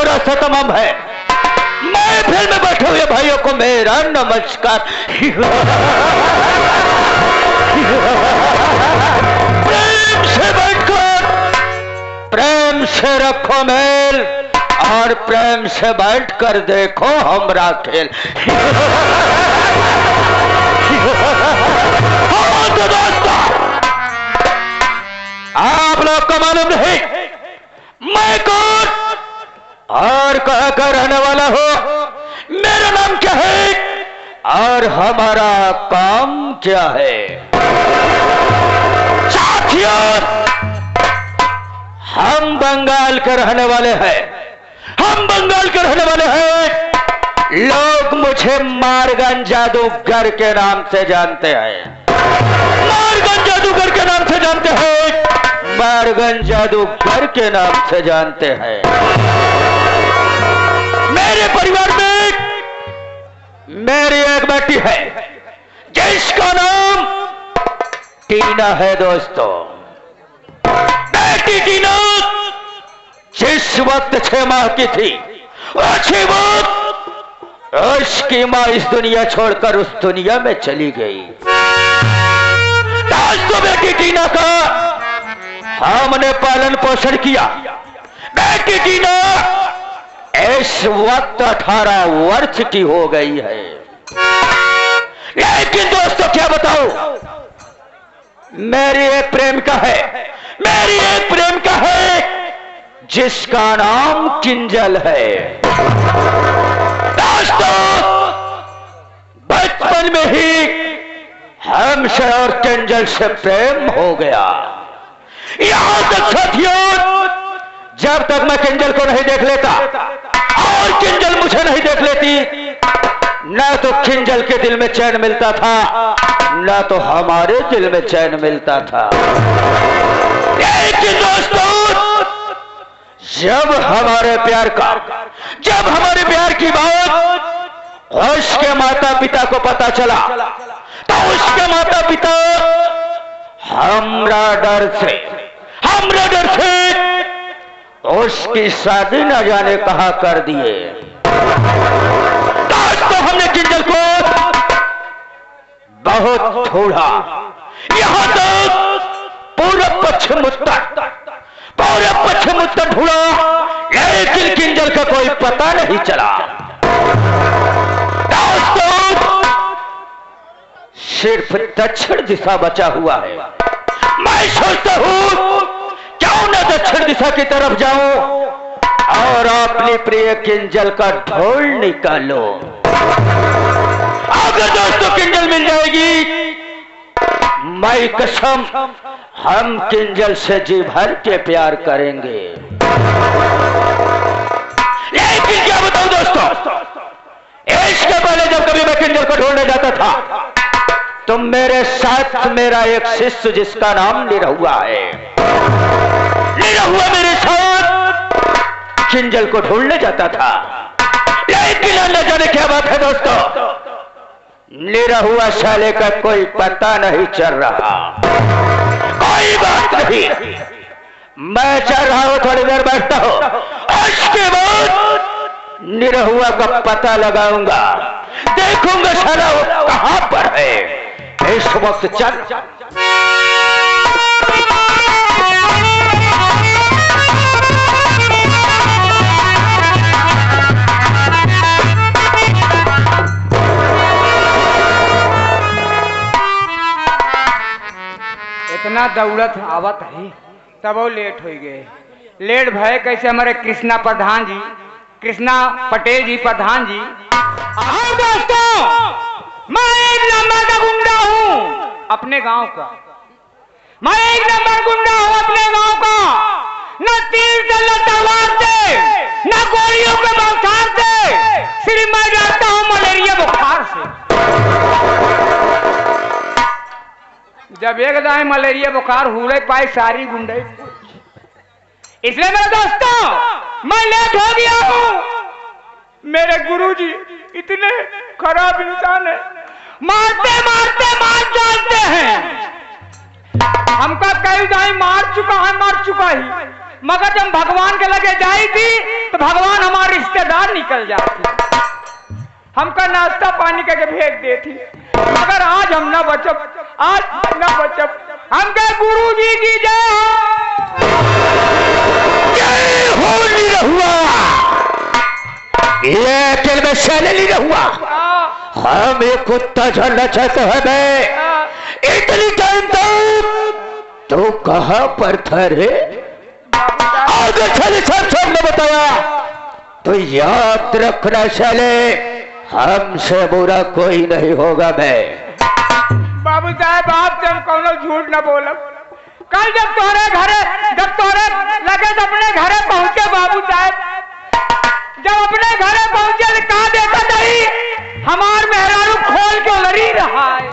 रास्ता तमाम है। महफिल में बैठे हुए भाइयों को मेरा नमस्कार। प्रेम से बैठकर प्रेम से रखो मेल और प्रेम से बैठकर देखो हमरा खेल। तो दोस्तों, आप लोग को मालूम नहीं मैं कौन और कहाँ का रहने वाला हो, मेरा नाम क्या है और हमारा काम क्या है। साथियों, हम बंगाल के रहने वाले हैं। हम बंगाल के रहने वाले हैं। लोग मुझे मारगन जादूगर के नाम से जानते हैं। मारगन जादूगर के नाम से जानते हैं। मारगन जादूगर के नाम से जानते हैं। मेरे परिवार में मेरी एक बेटी है जिसका नाम टीना है। दोस्तों, बेटी टीना जिस वक्त 6 माह की थी, उसी वक्त उसकी मां इस दुनिया छोड़कर उस दुनिया में चली गई। दोस्तों, बेटी टीना का हमने पालन पोषण किया। बेटी टीना इस वक्त 18 वर्ष की हो गई है। लेकिन दोस्तों, क्या बताऊं, मेरी एक प्रेमिका है। मेरी एक प्रेमिका है जिसका नाम किंजल है। दोस्तों, बचपन में ही हमसे और किंजल से प्रेम हो गया। यहां तक साथियों, जब तक मैं किंजल को नहीं देख लेता और किंजल मुझे नहीं देख लेती, न तो किंजल के दिल में चैन मिलता था, न तो हमारे दिल में चैन मिलता था। लेकिन दोस्तों, जब हमारे प्यार की बात उसके माता पिता को पता चला, तो उसके माता पिता हमरा डर से उसकी शादी न जाने कहां कर दिए। दोस्तों, हमने किंजल को बहुत ढूंढा, यहां तक पूरा पश्चिम उत्तर ढूंढा, लेकिन किंजल का कोई पता नहीं चला। दोस्तों, सिर्फ दक्षिण दिशा बचा हुआ है। मैं सोचता हूं क्यों न दक्षिण दिशा की तरफ जाऊं और अपनी प्रिय किंजल का ढोल निकालो। अगर दोस्तों किंजल मिल जाएगी, मैं कसम हम किंजल से जी भर के प्यार करेंगे। लेकिन क्या बताऊं दोस्तों, इसके पहले जब कभी मैं किंजल को ढूंढने जाता था, तो मेरे साथ मेरा एक शिष्य जिसका नाम निरहुआ है, निरहुआ मेरे साथ किंजल को ढूंढने जाता था। लेकिन न जाने क्या बात है दोस्तों, निरहुआ साले का कोई पता नहीं चल रहा। कोई बात नहीं, मैं चल रहा हूं, थोड़ी देर बैठता हूं, उसके बाद निरहुआ का पता लगाऊंगा, देखूंगा साला वो कहां पर है। इस वक्त चल। इतना दौड़त आवत है, तब वो लेट हो गए। लेट भय कैसे हमारे कृष्णा प्रधान जी, कृष्णा पटेल जी प्रधान जी। हाँ दोस्तों, मैं एक नंबर का गुंडा हूँ अपने गांव का। मैं एक नंबर गुंडा हूँ अपने गांव का। न तीर से, न तलवार से, न गोलियों के बौछार से, सिर्फ मैं डरता हूँ मलेरिया बुखार से। जब एक दाएं मलेरिया बुखार हुए पाए सारी गुंडे। इसलिए मेरे दोस्तों, मैं लेट हो गया हूं। मेरे गुरुजी इतने खराब इंसान है, मारते मारते मार डालते हैं। हमका कई दाई मार चुका ही, मगर जब भगवान के लगे जाई थी तो भगवान हमारे रिश्तेदार निकल जाती, हमका नाश्ता पानी करके भेज देती। मगर आज हम न बचब, आज न बचब। हमके गुरुजी की जय हो निरहुआ, ये अकेले में शैले निरहुआ। हम एक कुत्ता झलना चाहते हैं मैं। इतनी टाइम तक तो कहां पर था रे? आगे चले सब ने बताया तो याद रखना शैले, हमसे बुरा कोई नहीं होगा। मैं बाबू साहब आपसे हम कौनो झूठ न बोलब। कल जब तोरे लगे तो अपने घरे पहुंचे बाबू साहब, जब अपने घरे पहुंचे तो कहा देखा नहीं हमार मेहरारू खोल के लड़ी रहा है।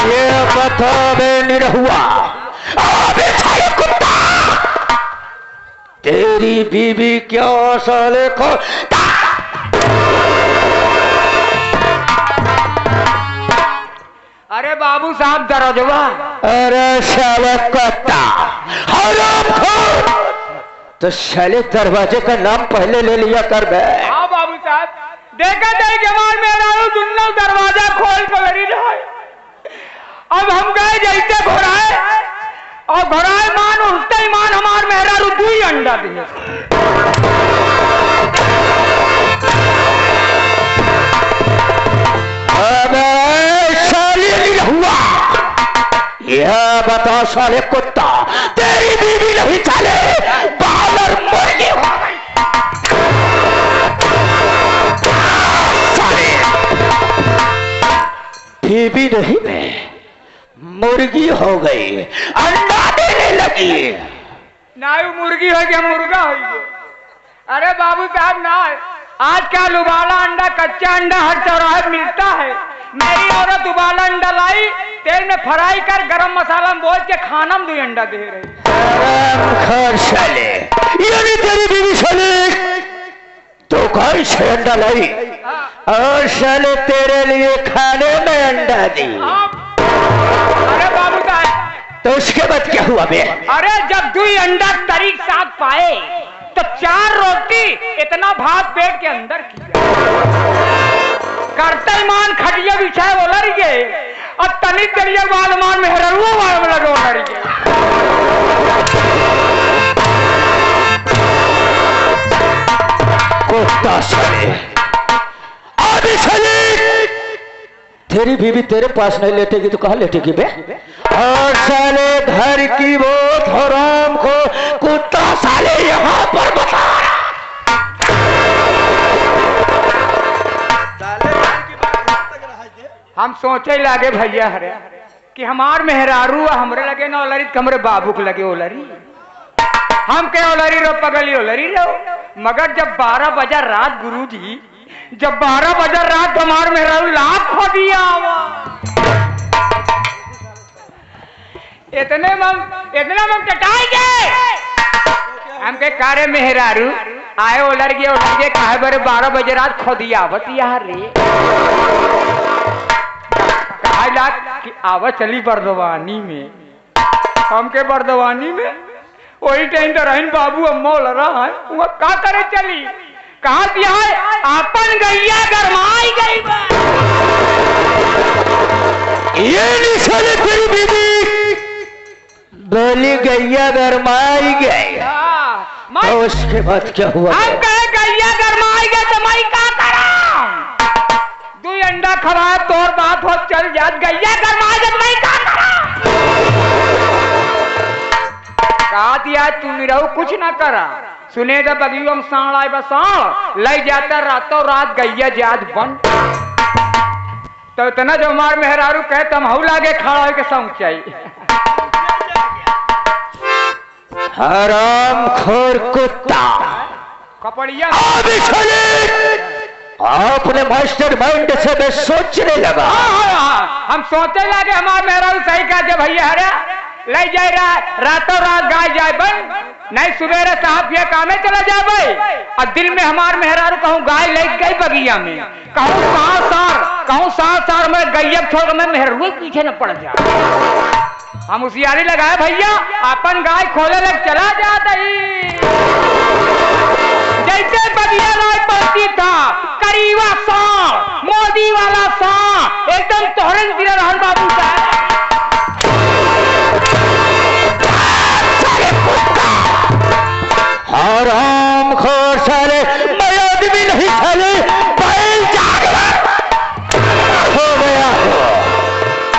ये बता बे निरहुआ, अबे साले कुत्ता, तेरी बीबी क्या साले को? अरे बाबू साहब दरोजवा, अरे साले कुत्ता हरामखोर, तो साले दरवाजे का नाम पहले ले लिया कर बे। हाँ बाबू साहब, देखा जाए कि हमारे मेहरारू दोनों दरवाजा खोल कर लड़ी रहा है। अब हम गए जैसे घोराए, और घोराए मान उठते ही मान हमार मेहरारू 2 अंडा दिए। हुआ यह बता साले कुत्ता, तेरी बीवी नहीं साले बालर मुर्गी हो गई। साले बीवी नहीं मैं मुर्गी हो गई, अंडा देने लगी। ना मुर्गी हो गया मुर्गा हो गया। अरे बाबू साहब ना, आजकल उबाला अंडा कच्चा अंडा हर चौराहे मिलता है। मेरी औरत उबाला अंडा लाई, तेल में फ्राई कर गरम मसाला में बोल के खाना में 2 अंडा दे रही। साले यानी तेरी बीवी साले तो कौन से अंडा लाई और साले तेरे लिए खाने में अंडा दी। अरे बाबू साहब, तो उसके बाद क्या हुआ बे? अरे जब 2 अंडा तरीक साथ पाए तो 4 रोटी इतना भात पेट के अंदर की करते मान खटिया बिछाए वो लड़ गए, और तनी तरिया वाल मान मेहरुआ वाल लगे वो लड़ गए। कुत्ता साले, आदि साले, तेरी बीवी तेरे पास नहीं लेटेगी तो कहाँ लेटेगी बे? और साले घर की वो हराम को कुत्ता साले यहाँ पर बता रहा। हम सोचे लागे भैया हरे कि हमार मेहरारू हमरे लगे ना ओलरी, हमरे बाबू के लगे ओलरी, हम के ओलरी रो पगली ओलरी रो। मगर जब 12 बजा रात गुरुजी, जब 12 बजा रात हमार मेहरारू लाख खो दिया। इतने हम चटाई गए, हम के कारे मेहरारू आए ओलर गए काहे बरे 12 बजे रात खो दिया आवत यार रे। कि आवा चली बर्दवानी में, हमके बर्दवानी में वही टाइम तो रहन बाबू अम्मा रहा है, वो का करे चली कहा दिया है अपन गैया गरमाई गई। ये निशाने तेरी बीबी बोली गैया गरमाई गई, तो उसके बाद क्या हुआ? हम कहे गैया गरमाई गई तो मैं का करा? 2 अंडा खवाए तोर बात हो चल जात, गैया गरमाई गई मैं का करा? कहा दिया तू निरहु कुछ ना करा, सुने जब बगियो हम साण आए बसाण लग जाता रातों रात गैया जात बन। तो इतना जो हमार मेहरारू कहे तम हऊ लागे खड़ा हो के सौंचाई। हराम खोर कुत्ता कपड़िया आपने मास्टर माइंड से मैं सोचने लगा। हम सोचने लगे हमारे मेहरारू सही कहा जब भैया हरे ले जाए रातों रात गाय जाए बन, नहीं सुबेरे साहब ये कामे चला जाए और दिल में हमार मेहरारू कहूँ गाय ले गई बगिया में, कहूँ सार मैं गैयब छोड़ मैं मेहरू पीछे न पड़ जा। हम उसियारी लगाए भैया अपन गाय खोले लग चला जाता ही, जैसे बगिया राय पड़ती था करीबा सांड मोदी वाला सांड एकदम तोहरे गिरा रहन बाबू साहब। हराम खोर साले, मैं आदमी नहीं साले, बैल जागरण हो गया हो।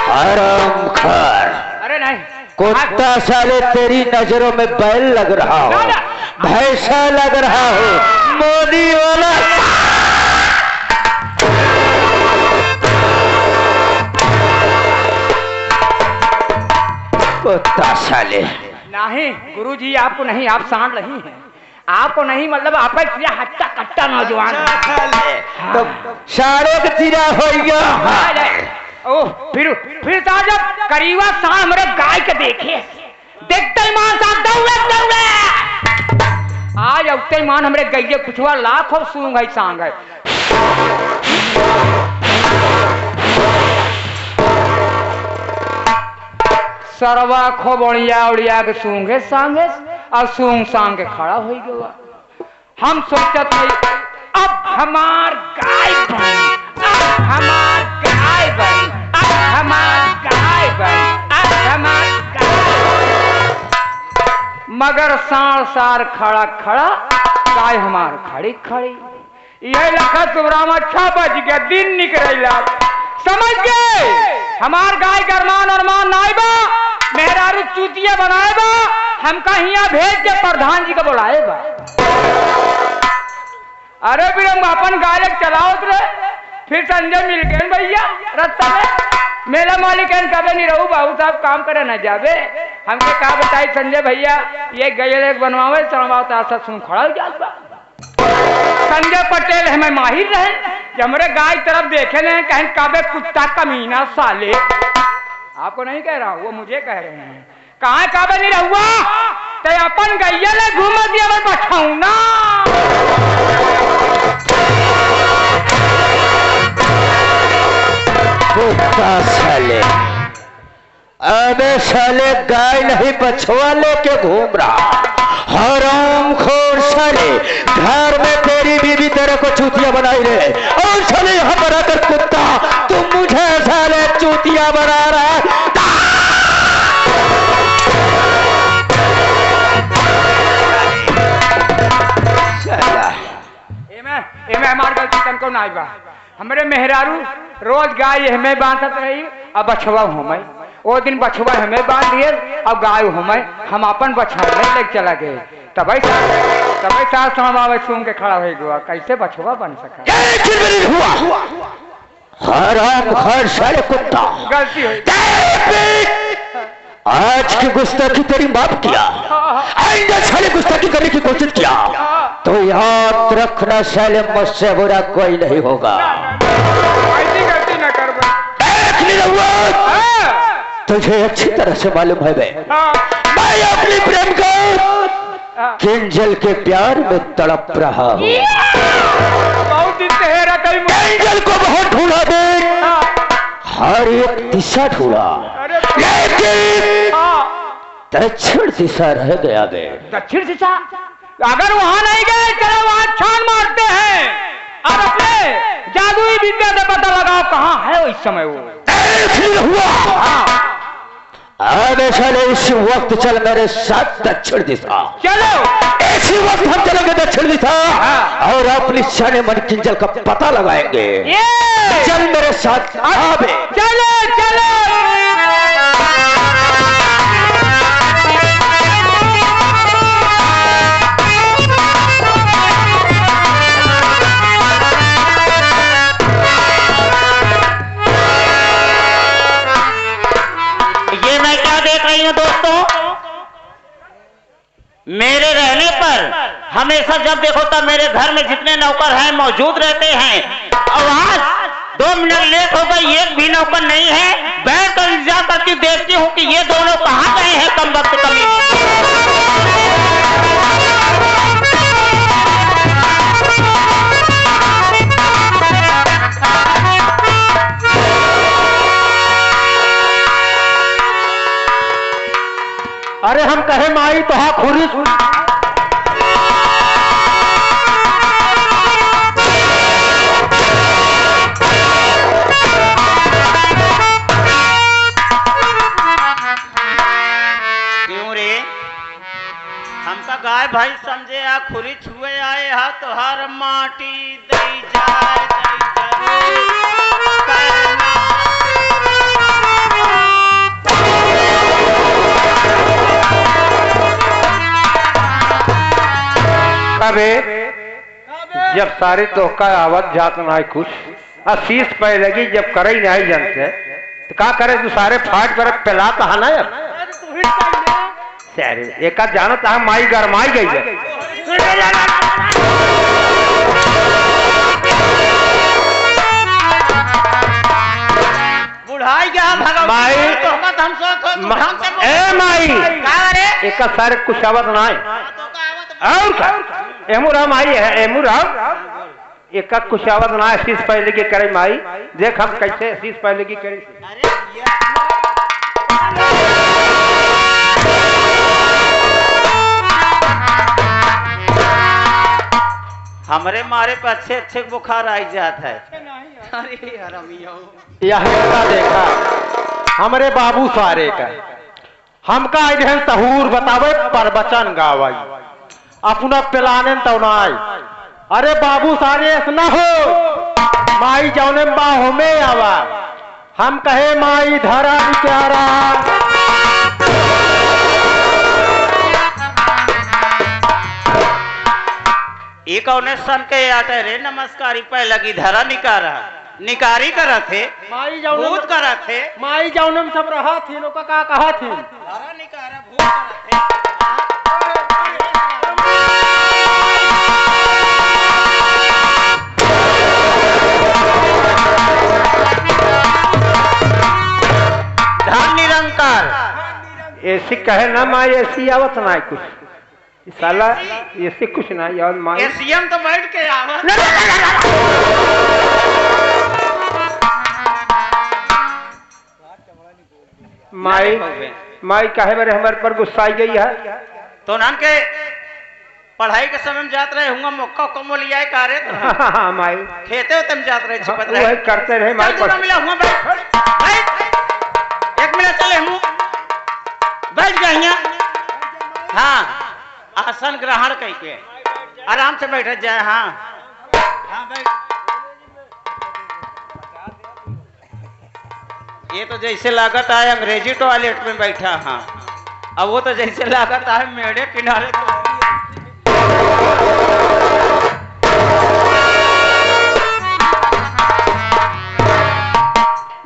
हराम खोर, अरे नहीं कुत्ता साले, तेरी नजरों में बैल लग रहा हो, भैंसा लग रहा हो, मोदी वाला कुत्ता साले। नहीं गुरुजी आपको नहीं, आप सांड नहीं है, आपको नहीं मतलब आप हट्टा कट्टा नौजवान तो साढ़े का तीरा हो गया। ओह फिर जब करीबा सांड हमारे गाय के देखे देखते ही मान साहब दौड़े आज उगते मान हमारे गैये कुछवा लाख और सूंग है सांग है। सरवा खो बढ़िया उड़िया के सूंगे सांगे और सूंग सांगे खड़ा हो गया। हम सोचत है अब हमार गाय बन, अब हमार गाय बन, अब हमार गाय बन, अब हमार गाय, मगर सार खड़ा खड़ा गाय हमार खड़ी खड़ी। यह लखा सुबराम अच्छा बज गया, दिन निकला समझ गए हमार गाय गरमान अरमान नाइबा मेहरारू चूतिया बनाएगा, हमका यहाँ भेज के प्रधान जी को बुलाएगा। अरे फिर हम अपन गाय चलाओ रे, फिर संजय मिल गए भैया रास्ता में, मेला मालिक कभी नहीं रहू बाबू साहब काम करे न जावे। हमके कहा बताई संजय भैया ये गये बनवावे चढ़वाओ तो सुन खड़ा हो जाता। संजय पटेल हमें माहिर रहे, जब हमारे गाय तरफ देखे नहीं कहें काबे कुत्ता कमीना साले, आपको नहीं कह रहा हूं वो मुझे कह रहे हैं, कहाँ काबे नहीं रहुआ तो अपन गैया ले घूम दिया मैं बचाऊ ना। साले, अबे साले गाय नहीं बछवा लेके घूम रहा, हराम खोर साले, घर में तेरी बीवी तेरे को चूतिया बनाई रहे और साले हमारा कर कुत्ता तुम मुझे साले चूतिया बना रहा है। हमार गलती तनको नाई बा, हमरे मेहरारू रोज गाय हमें बांधत रही अब बछवा हमें, वो दिन बछवा हमें बांध दिए अब गाय हमें, हम अपन बछवा नहीं लेके चला गए तभी सास समावे सुन के खड़ा हो गया, कैसे बछवा बन सका। हुआ हराम खोर साले कुत्ता, गलती हुई, आज की गुस्ताखी तेरी माफ किया, आइंदा साले गुस्ताखी करने की कोशिश किया तो याद रखना साले मुझसे बुरा कोई नहीं होगा। ऐसी गलती न कर तुझे अच्छी तरह से मालूम है मैं अपनी प्रेम को किंजल के प्यार में तड़प रहा हूँ। बहुत दिन से किंजल को बहुत ढूंढा देख, हर एक दिशा ढूंढा लेकिन दक्षिण दिशा रह गया बे। दक्षिण दिशा अगर वहां नहीं गए चलो वहां छान मारते हैं और अपने जादुई विद्या से पता लगाओ कहाँ है वो इस समय वो हुआ। अब चले इसी वक्त चल मेरे साथ दक्षिण दिशा, चलो इसी वक्त हम चलेंगे दक्षिण दिशा और अपनी शाने मन किंजल का पता लगाएंगे। चल मेरे साथ आवे, चलो चलो। दोस्तों मेरे रहने पर हमेशा जब देखो तब मेरे घर में जितने नौकर हैं मौजूद रहते हैं और आज 2 मिनट लेट हो गई, एक भी नौकर नहीं है। बैठ कर इंतजार करके देखती हूँ कि ये दोनों कहाँ गए हैं कम वक्त कमी। अरे हम कहे माई तो हा खुरी हमका गाय भाई समझे आ खुरी छुए आए हा तोहार माटी दई जाए कबे जब सारी तो का आवाज जात ना कुछ असीस पे लगी जब करे नहीं जानते तो का करे तू सारे फाट पर पिला तो है ना यार सारे एक जानो तो माई गरमाई गई है। बुढ़ाई गया माई ए माई एक सारे कुछ आवाज ना और क्या एमुरा माई है एमुरा एक कुछ आवाज ना शीश पहले की करे माई देख हम कैसे शीश पहले की करे। हमारे मारे पे अच्छे अच्छे बुखार आई जाता है। यह देखा हमारे बाबू सारे का हमका इधर तहूर बतावे प्रवचन गावाई अपना पिलाने तो ना आई। अरे बाबू सारे ऐसा हो माई जौने बाहों में आवा हम कहे माई धरा प्यारा एक सन के आटे रे नमस्कारी पे लगी धरा निकारी करा थे माई भूत करा थे माई जौनम सब रहा थी लोग का कहा थी धरा निकारा भूत करा थे धन निरंकार ऐसी कहे ना माई ऐसी आवत ना कुछ साला ऐसे कुछ ना यार माई एसीएम तो बैठ के आवा माई माई काहे मेरे हमारे पर गुस्सा आई गई है तो नान के पढ़ाई के समय में जात रहे हुआ मौका को लिया है कारे हाँ माई खेते होते में जात रहे छिपत रहे करते रहे माई पर मिला हुआ बैठ 1 मिनट चले हूँ बैठ जाइए। हाँ आसन ग्रहण करके आराम से बैठ जाए। हाँ बैठ। ये तो जैसे लागत है अंग्रेजी टॉयलेट में बैठा। हाँ अब वो तो जैसे लागत है मेरे किनारे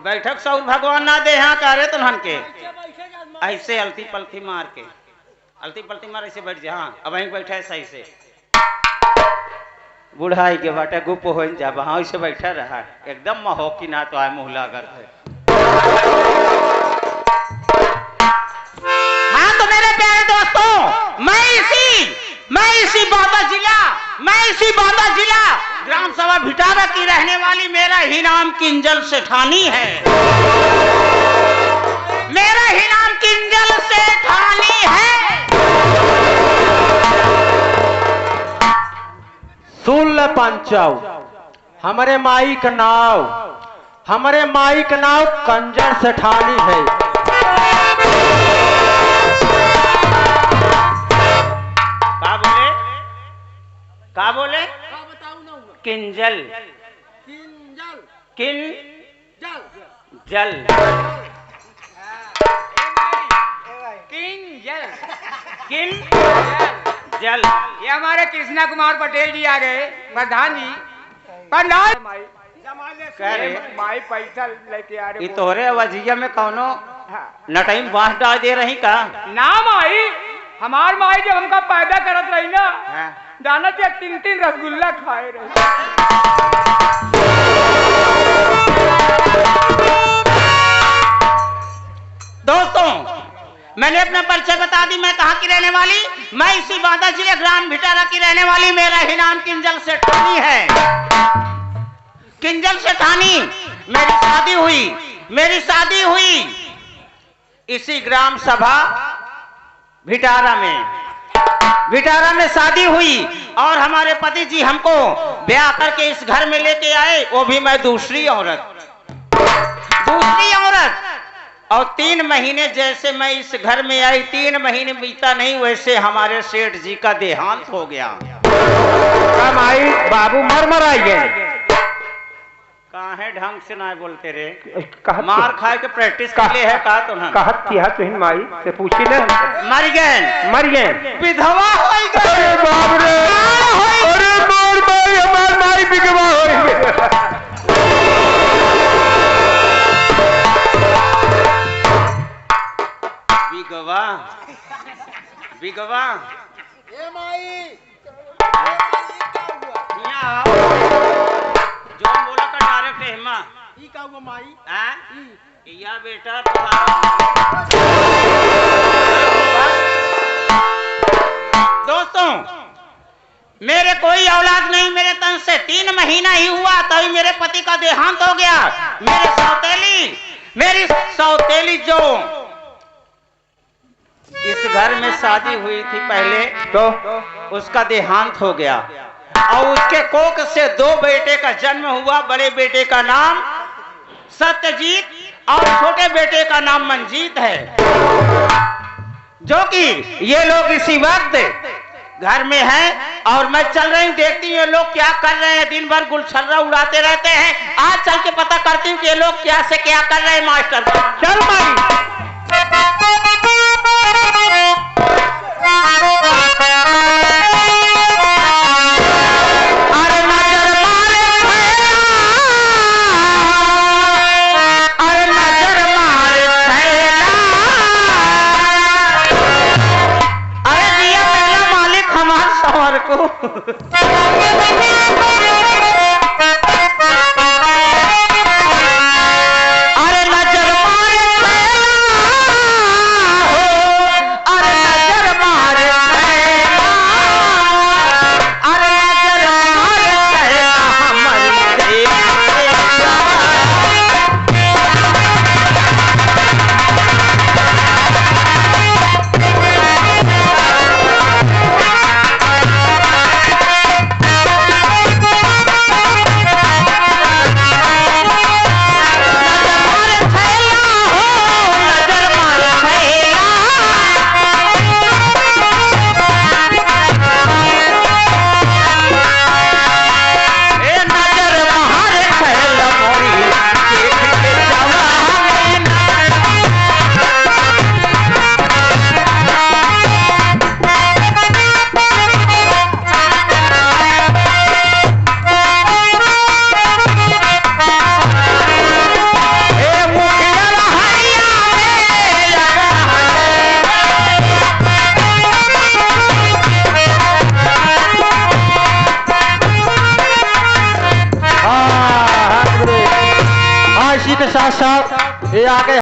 बैठक सौर भगवान ना दे हाँ करे तो हन के ऐसे अलती पलती मार के अलती पलती मार ऐसे बैठ जा। हाँ अब वहीं बैठा है सही से बुढ़ाई के बाटे गुप हो जा वहां ऐसे बैठा रहा एकदम महो की ना तो आए मुहला कर है। हाँ तो मेरे प्यारे दोस्तों मैं इसी बांदा जिला ग्राम सभा भिटारा की रहने वाली मेरा ही नाम किंजल सेठानी है। मेरा ही नाम किंजल सेठानी है। सुन ले पंचाऊ हमारे माई का नाव कंजर सेठानी है। का बोले किंजल जल ये हमारे कृष्णा कुमार पटेल जी आ गए प्रधान जी प्रधान माई पैसा लेके आ रहे तोहरे अवजिया में कौनो नटाई बांस डाल दे रही का ना माई हमार माई जब हमका पैदा करत रही ना दाना 3-3 रसगुल्ला खाए रही। दोस्तों, मैंने अपना परिचय बता दी, मैं कहाँ की रहने वाली, मैं इसी बांदा जिले ग्राम भिटारा की रहने वाली। मेरा ही नाम किंजल सेठानी है। किंजल सेठानी, मेरी शादी हुई इसी ग्राम सभा भिटारा में शादी हुई। और हमारे पति जी हमको ब्याह करके इस घर में लेके आए, वो भी मैं दूसरी औरत। और 3 महीने जैसे मैं इस घर में आई, 3 महीने बीता नहीं, वैसे हमारे सेठ जी का देहांत हो गया। कम आई बाबू मर आई गए। कहाँ है ढंग से ना बोलते रे, कहत मार खाए के प्रैक्टिस कर ले है कहा तो ना। कहत किया तुहिन माई से पूछी ले। मर गए विधवा हो गए। अरे बाप रे, अरे मोर भाई, हमार माई विधवा हो गई। विगवा ए माई यहाँ आओ। जो बोला का डायरेक्ट हिम्मा ई का हुआ माई हाँ? या बेटा दोस्तों, मेरे कोई औलाद नहीं, मेरे तन से 3 महीना ही हुआ तभी मेरे पति का देहांत हो गया। मेरी सौतेली जो इस घर में शादी हुई थी पहले, तो उसका देहांत हो गया। और उसके कोख से 2 बेटे का जन्म हुआ। बड़े बेटे का नाम सत्यजीत और छोटे बेटे का नाम मंजीत है, जो कि ये लोग इसी वक्त घर में हैं। और मैं चल रही हूँ, देखती हूँ ये लोग क्या कर रहे हैं। दिन भर गुलछर्रा उड़ाते रहते हैं। आज चल के पता करती हूँ कि ये लोग क्या से क्या कर रहे हैं। मास्टर चल मारी। साथ साथ ये आगे